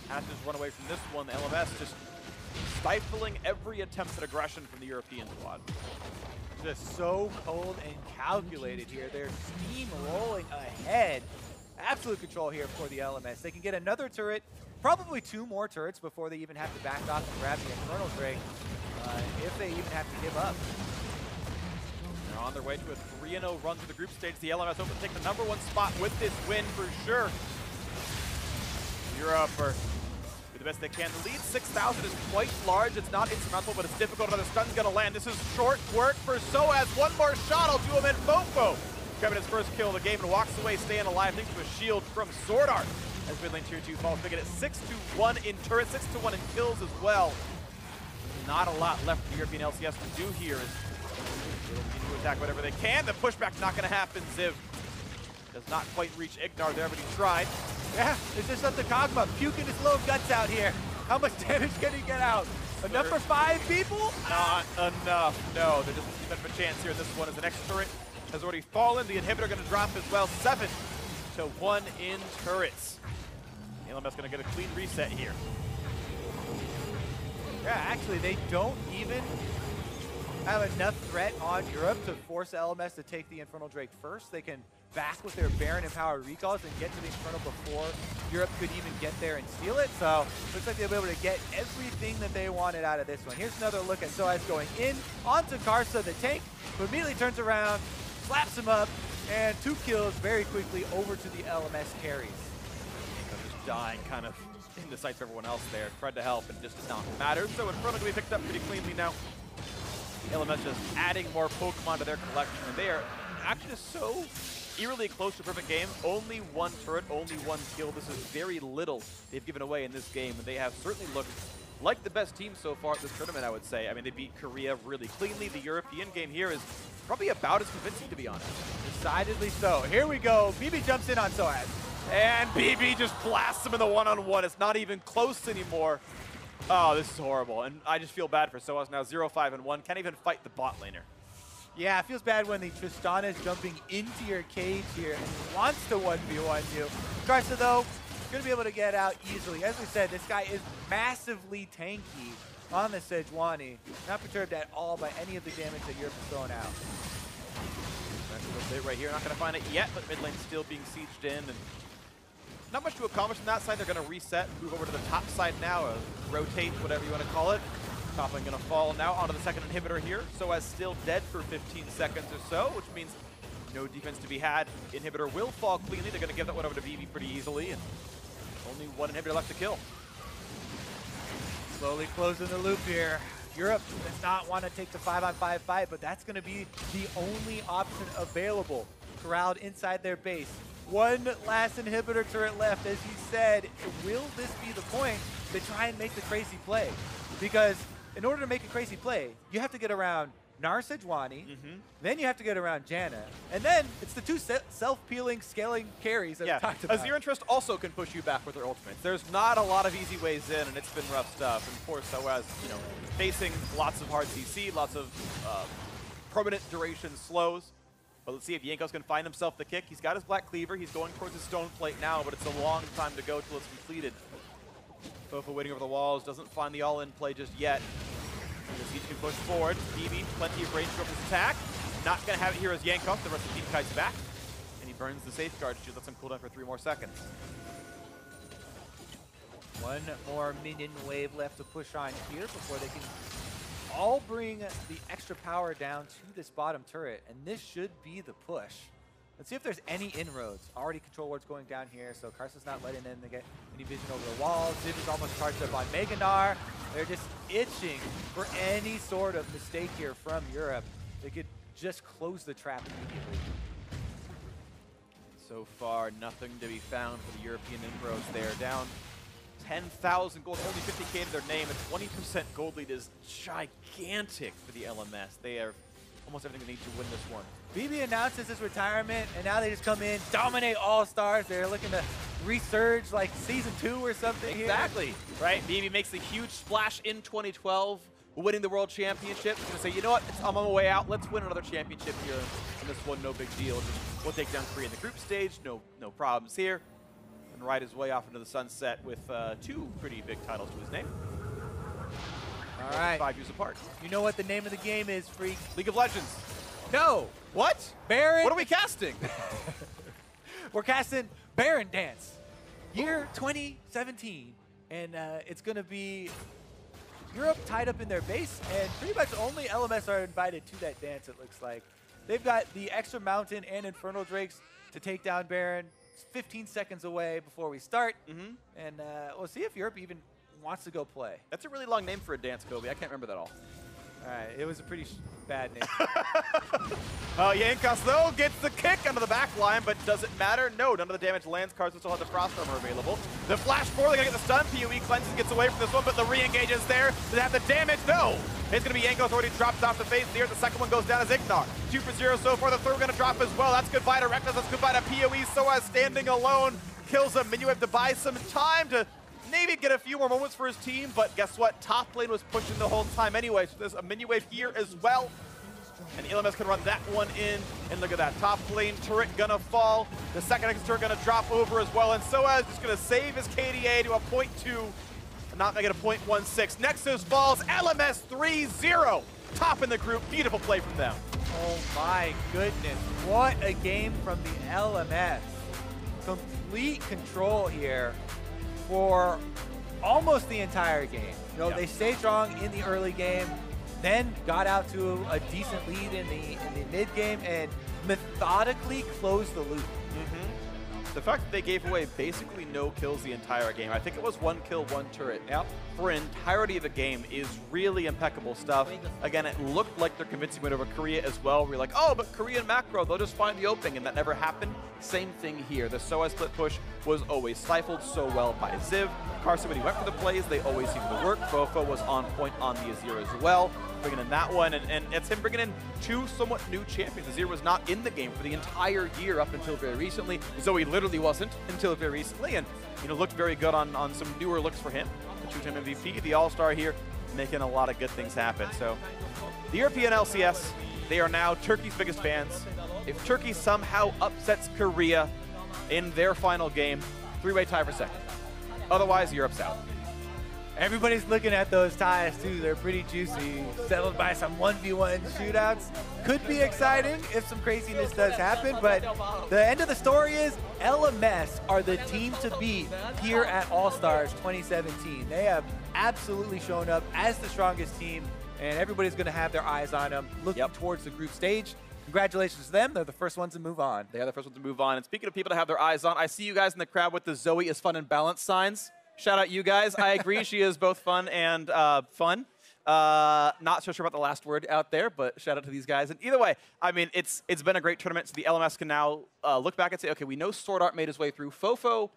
Has to just run away from this one. The LMS just stifling every attempt at aggression from the European squad. just so cold and calculated here. They're steamrolling ahead. Absolute control here for the LMS. They can get another turret, probably 2 more turrets before they even have to back off and grab the Infernal Drake, if they even have to give up. They're on their way to a 3-0 run through the group stage. The LMS hoping to take the #1 spot with this win for sure. Europe are do the best they can. The lead 6,000 is quite large. It's not insurmountable, but it's difficult. Another stun's going to land. This is short work for sOAZ. One more shot. I'll do him in FoFo. Grabbing his first kill of the game and walks away, staying alive. Thanks to a shield from SwordArt. As mid lane tier 2 falls, making it 6-1 in turret, 6-1 in kills as well. Not a lot left for the European LCS to do here. They'll need to attack whatever they can. The pushback's not going to happen. Ziv does not quite reach IgNar there, but he tried. Yeah, it's just up to Kog'Maw puking his little guts out here. How much damage can he get out? Enough for 5 people? Not enough. No, they're just a bit of a chance here. This one is an X turret. Has already fallen. The inhibitor going to drop as well. 7-1 in turrets. The LMS going to get a clean reset here. Yeah, actually, they don't even have enough threat on Europe to force LMS to take the Infernal Drake first. They can back with their Baron and Power recalls and get to the Infernal before Europe could even get there and steal it. So looks like they'll be able to get everything that they wanted out of this one. Here's another look at sOAZ going in onto Karsa, the tank, who immediately turns around, slaps him up, and 2 kills very quickly over to the LMS carries. Just dying kind of in the sights of everyone else there. Tried to help and just did not matter. So Infernal can be picked up pretty cleanly now. LMS just adding more Pokemon to their collection, and they are actually just so eerily close to a perfect game. Only 1 turret, only 1 kill. This is very little they've given away in this game, and they have certainly looked like the best team so far at this tournament, I would say. I mean, they beat Korea really cleanly. The European game here is probably about as convincing, to be honest. Decidedly so. Here we go. BeBe jumps in on sOAZ. And BeBe just blasts him in the one-on-one. It's not even close anymore. Oh, this is horrible. And I just feel bad for sOAZ now. 0-5-1. Can't even fight the bot laner. Yeah, it feels bad when the Tristana is jumping into your cage here and wants to 1v1 you. Karsa, though, going to be able to get out easily. As we said, this guy is massively tanky on the Sejuani. Not perturbed at all by any of the damage that Europe has thrown out. That's a little bit right here. Not going to find it yet, but mid lane still being sieged in. And not much to accomplish on that side. They're going to reset, move over to the top side now, rotate, whatever you want to call it. Top lane going to fall now onto the second inhibitor here. sOAZ still dead for 15 seconds or so, which means no defense to be had. Inhibitor will fall cleanly. They're going to give that one over to BeBe pretty easily, and only 1 inhibitor left to kill. Slowly closing the loop here. Europe does not want to take the 5-on-5 fight, but that's going to be the only option available. Corralled inside their base. 1 last inhibitor turret left, as you said. Will this be the point to try and make the crazy play? Because in order to make a crazy play, you have to get around Gnar Sejuani, then you have to get around Janna, and then it's the 2 self-peeling, scaling carries that we talked about. Azir and Trist also can push you back with their ultimates. There's not a lot of easy ways in, and it's been rough stuff. And of course, sOAZ, you know, facing lots of hard CC, lots of permanent duration slows. But let's see if Jankos can find himself the kick. He's got his Black Cleaver. He's going towards his Stone Plate now, but it's a long time to go till it's completed. FoFo waiting over the walls, doesn't find the all-in play just yet. The siege can push forward. BeBe, plenty of range for his attack. Not going to have it here as Jankos. The rest of the team kites back. And he burns the safeguard. She lets him cool down for 3 more seconds. 1 more minion wave left to push on here before they can all bring the extra power down to this bottom turret. And this should be the push. Let's see if there's any inroads. Already control ward's going down here, so Karsa's not letting them get any vision over the walls. Ziv is almost charged up on IgNar. They're just itching for any sort of mistake here from Europe. They could just close the trap immediately. So far, nothing to be found for the European inroads there. Down 10,000 gold, only 50k to their name. A 20% gold lead is gigantic for the LMS. They have almost everything they need to win this one. BeBe announces his retirement, and now they just come in, dominate All-Stars. They're looking to resurge like Season 2 or something here. Exactly, right? BeBe makes the huge splash in 2012, winning the World Championship. He's going to say, you know what, I'm on my way out. Let's win another championship here. And this one, no big deal. Just, we'll take down Korea in the group stage. No problems here. And ride his way off into the sunset with 2 pretty big titles to his name. All right. 5 years apart. You know what the name of the game is, Phreak? League of Legends. No. What? Baron. What are we casting? We're casting Baron Dance. Year 2017. And it's going to be Europe tied up in their base, and pretty much only LMS are invited to that dance, it looks like. They've got the extra mountain and Infernal Drakes to take down Baron. It's 15 seconds away before we start. And we'll see if Europe even wants to go play. That's a really long name for a dance, Kobe. I can't remember that all. All right, it was a pretty bad name. Jankos, though, gets the kick onto the back line, but does it matter? No, none of the damage lands. Karsa still has the Frost Armor available. The Flash 4, they're going to get the stun. PoE cleanses, gets away from this one, but the re-engage is there. Does it have the damage? No! It's going to be Jankos, already dropped off the face there. The second one goes down as IgNar. 2 for 0 so far. The third going to drop as well. That's goodbye to Rekkles. That's goodbye to PoE. sOAZ standing alone. Kills him. Minuet to buy some time to maybe get a few more moments for his team, but guess what? Top lane was pushing the whole time anyway, so there's a mini wave here as well. And LMS can run that one in, and look at that. Top lane turret gonna fall. The second next turret gonna drop over as well, and sOAZ just gonna save his KDA to a 0.2, not make it a 0.16. Nexus falls, LMS 3-0. Top in the group, beautiful play from them. Oh my goodness, what a game from the LMS. Complete control here for almost the entire game. You know, they stayed strong in the early game, then got out to a decent lead in the mid game and methodically closed the loop. The fact that they gave away basically no kills the entire game, I think it was 1 kill, 1 turret, for an entirety of the game is really impeccable stuff. Again, it looked like their convincing win over Korea as well. We're like, oh, but Korean macro, they'll just find the opening, and that never happened. Same thing here. The sOAZ split push was always stifled so well by Ziv. Karsa, when he went for the plays, they always seemed to work. FoFo was on point on the Azir as well, bringing in that one, and it's him bringing in 2 somewhat new champions. Azir was not in the game for the entire year up until very recently. Zoe literally wasn't until very recently, and looked very good on some newer looks for him. The 2-time MVP, the All-Star here, making a lot of good things happen. So the European LCS, they are now Turkey's biggest fans. If Turkey somehow upsets Korea in their final game, 3-way tie for second. Otherwise, Europe's out. Everybody's looking at those ties too. They're pretty juicy. Settled by some 1v1 shootouts. Could be exciting if some craziness does happen, but the end of the story is LMS are the team to beat here at All-Stars 2017. They have absolutely shown up as the strongest team, and everybody's going to have their eyes on them looking towards the group stage. Congratulations to them. They're the first ones to move on. They are the first ones to move on. And speaking of people to have their eyes on, I see you guys in the crowd with the Zoe is fun and balanced signs. Shout out you guys. I agree, she is both fun and fun. Not so sure about the last word out there, but shout out to these guys. And either way, I mean, it's been a great tournament, so the LMS can now look back and say, okay, we know SwordArt made his way through. FoFo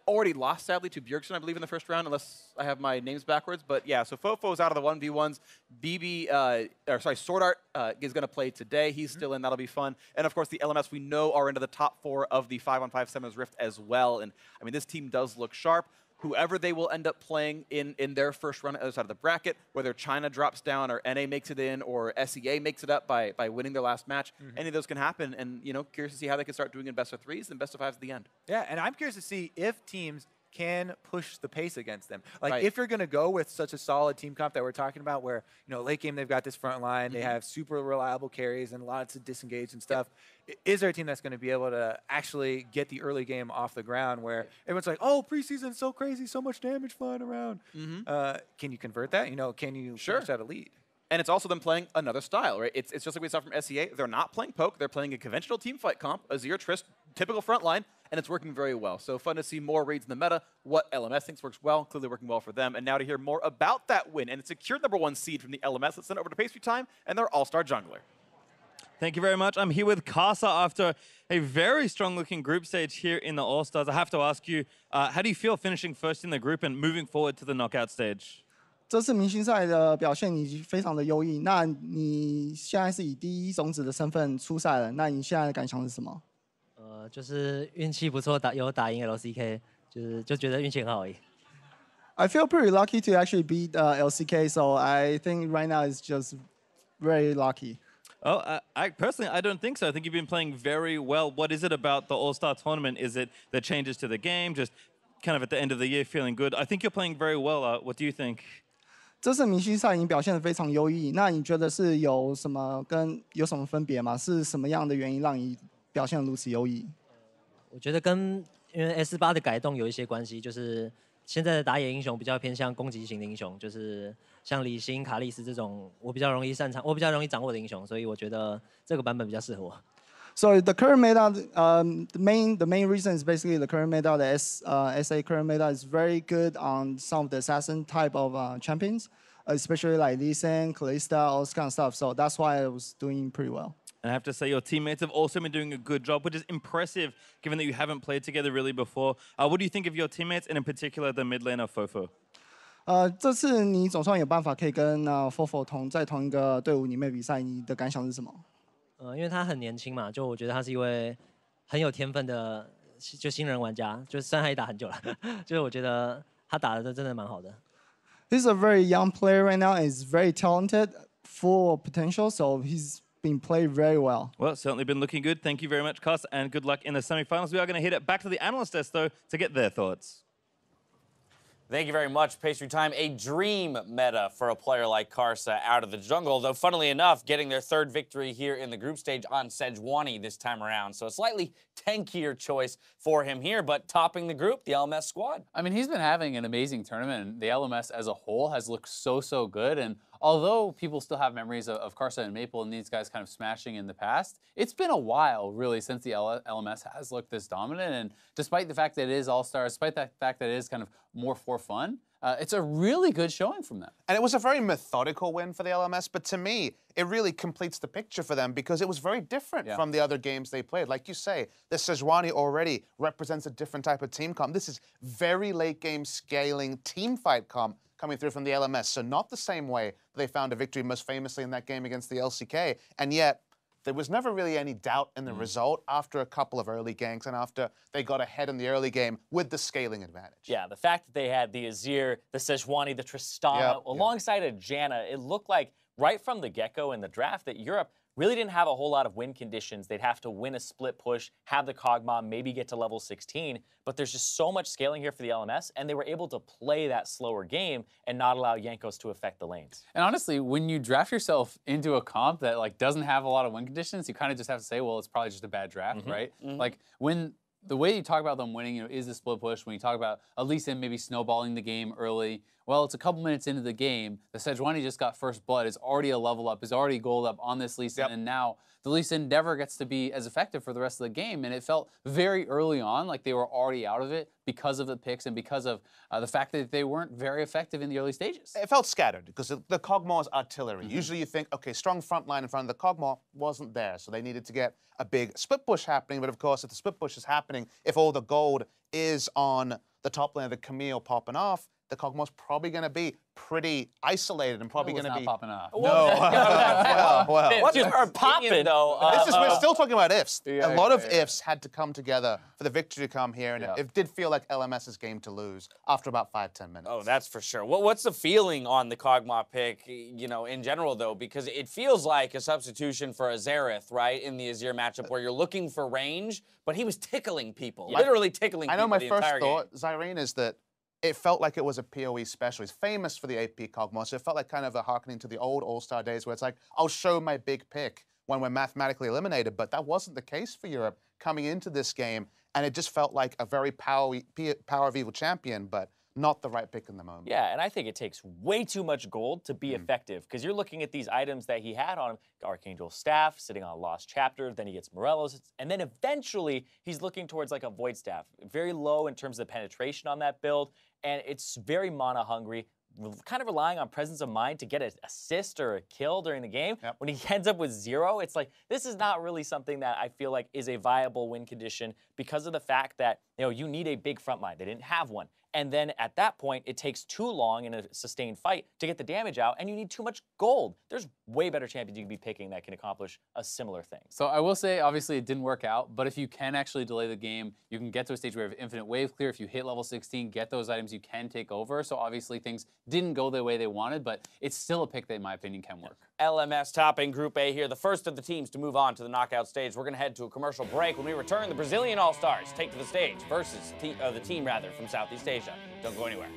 already lost, sadly, to Bjergsen, I believe, in the first round, unless I have my names backwards. But yeah, so FoFo's out of the 1v1s. SwordArt is going to play today. He's still in. That'll be fun. And of course, the LMS we know are into the top 4 of the 5-on-5 Semis Rift as well. And I mean, this team does look sharp. Whoever they will end up playing in their first run at the other side of the bracket, whether China drops down or NA makes it in or SEA makes it up by winning their last match, any of those can happen. And, curious to see how they can start doing in best of 3s and best of 5s at the end. Yeah, and I'm curious to see if teams can push the pace against them. Like, if you're going to go with such a solid team comp that we're talking about where, late game they've got this front line, they have super reliable carries and lots of disengage and stuff. Is there a team that's going to be able to actually get the early game off the ground where everyone's like, oh, preseason's so crazy, so much damage flying around. Can you convert that? Can you push out a lead? And it's also them playing another style, right? It's just like we saw from SEA. They're not playing poke. They're playing a conventional team fight comp, Azir, Trist, typical front line, and it's working very well. So fun to see more reads in the meta, what LMS thinks works well, clearly working well for them. And now to hear more about that win and a secured #1 seed from the LMS, let's send it over to Pastry Time and their all-star jungler. Thank you very much. I'm here with Karsa after a very strong-looking group stage here in the All-Stars. I have to ask you, how do you feel finishing first in the group and moving forward to the knockout stage? 这次明星赛的表现已经非常的优异。那你现在是以第一种子的身份出赛了，那你现在的感想是什么？就是运气不错，有打赢 LCK，就觉得运气很好而已。I feel pretty lucky to actually beat LCK, so I think right now it's just very lucky. Oh, I personally, I don't think so. I think you've been playing very well. What is it about the All-Star tournament? Is it the changes to the game, just kind of at the end of the year feeling good? I think you're playing very well. What do you think? 这次明星赛你表现得非常优异，那你觉得是有什么分别吗？是什么样的原因让你表现得如此优异？我觉得跟因为 S8的改动有一些关系，就是现在的打野英雄比较偏向攻击型的英雄，就是像李欣、卡莉丝这种我比较容易掌握的英雄，所以我觉得这个版本比较适合我。So the current meta, the main reason is basically the current meta. The SA current meta is very good on some of the assassin type of champions, especially like Lee Sin, Kalista, all this kind of stuff. So that's why I was doing pretty well. And I have to say, your teammates have also been doing a good job, which is impressive, given that you haven't played together really before. What do you think of your teammates, and in particular the mid laner FoFo? 这次你总算有办法可以跟FoFo 在同一个队伍里面比赛，你的感想是什么？因为他很年轻嘛，就我觉得他是一位很有天分的就新人玩家，就虽然他也打很久了，就是我觉得他打的真的蛮好的。He's a very young player right now. He's very talented, full of potential. So he's been played very well. Well, it's certainly been looking good. Thank you very much, Karsa, and good luck in the semifinals. We are going to hit it back to the analyst desk, though, to get their thoughts. Thank you very much, Pastry Time. A dream meta for a player like Karsa out of the jungle, though funnily enough, getting their third victory here in the group stage on Sejuani this time around. So a slightly tankier choice for him here, but topping the group, the LMS squad. I mean, he's been having an amazing tournament, and the LMS as a whole has looked so good. And although people still have memories of Karsa and Maple and these guys kind of smashing in the past, it's been a while, really, since the LMS has looked this dominant. And despite the fact that it is All-Stars, despite the fact that it is kind of more for fun, it's a really good showing from them. And it was a very methodical win for the LMS, but to me, it really completes the picture for them because it was very different from the other games they played. Like you say, the Sejuani already represents a different type of team comp. This is very late game scaling team fight comp coming through from the LMS. So not the same way they found a victory most famously in that game against the LCK. And yet, there was never really any doubt in the result after a couple of early ganks and after they got ahead in the early game with the scaling advantage. Yeah, the fact that they had the Azir, the Sejuani, the Tristana, alongside a Janna, it looked like right from the get-go in the draft that Europe really didn't have a whole lot of win conditions. They'd have to win a split push, have the Kog'Maw, maybe get to level 16, but there's just so much scaling here for the LMS, and they were able to play that slower game and not allow Jankos to affect the lanes. And honestly, when you draft yourself into a comp that like doesn't have a lot of win conditions, you kind of just have to say, well, it's probably just a bad draft, right? Like when the way you talk about them winning, is the split push. When you talk about Lee Sin maybe snowballing the game early, well, it's a couple minutes into the game. The Sejuani just got first blood. Is already a level up. Is already gold up on this Lee Sin, and now the Lee Sin never gets to be as effective for the rest of the game. And it felt very early on like they were already out of it because of the picks and because of the fact that they weren't very effective in the early stages. It felt scattered because the Kog'Maw is artillery. Usually you think, okay, strong front line in front of the Kog'Maw wasn't there, so they needed to get a big split push happening. But of course, if the split push is happening, if all the gold is on the top lane of the Camille popping off, the Kog'Maw's probably going to be pretty isolated and probably going to be popping off. No, well. What are popping though? We're still talking about ifs. Yeah, a lot of ifs had to come together for the victory to come here, and it did feel like LMS's game to lose after about 5-10 minutes. Oh, that's for sure. What's the feeling on the Kog'Maw pick, you know, in general though? Because it feels like a substitution for Azereth, right, in the Azir matchup where you're looking for range, but he was tickling people, literally tickling people. I know my the first entire thought, game. Zyrene, is that it felt like it was a PoE special. He's famous for the AP Kog'Maw, so it felt like kind of a hearkening to the old All-Star days where it's like, I'll show my big pick when we're mathematically eliminated, but that wasn't the case for Europe coming into this game, and it just felt like a very PowerOfEvil champion, but not the right pick in the moment. Yeah, and I think it takes way too much gold to be effective because you're looking at these items that he had on him, Archangel's Staff, sitting on a Lost Chapter, then he gets Morelos, and then eventually he's looking towards like a Void Staff. Very low in terms of penetration on that build, and it's very mana hungry, kind of relying on presence of mind to get an assist or a kill during the game. When he ends up with 0, it's like, this is not really something that I feel like is a viable win condition because of the fact that, you know, you need a big front line. They didn't have one. And then at that point, it takes too long in a sustained fight to get the damage out, and you need too much gold. There's way better champions you can be picking that can accomplish a similar thing. So I will say, obviously, it didn't work out, but if you can actually delay the game, you can get to a stage where you have infinite wave clear. If you hit level 16, get those items, you can take over. So obviously, things didn't go the way they wanted, but it's still a pick that, in my opinion, can work. LMS topping Group A here, the first of the teams to move on to the knockout stage. We're going to head to a commercial break. When we return, the Brazilian All-Stars take to the stage versus the team from Southeast Asia. Don't go anywhere.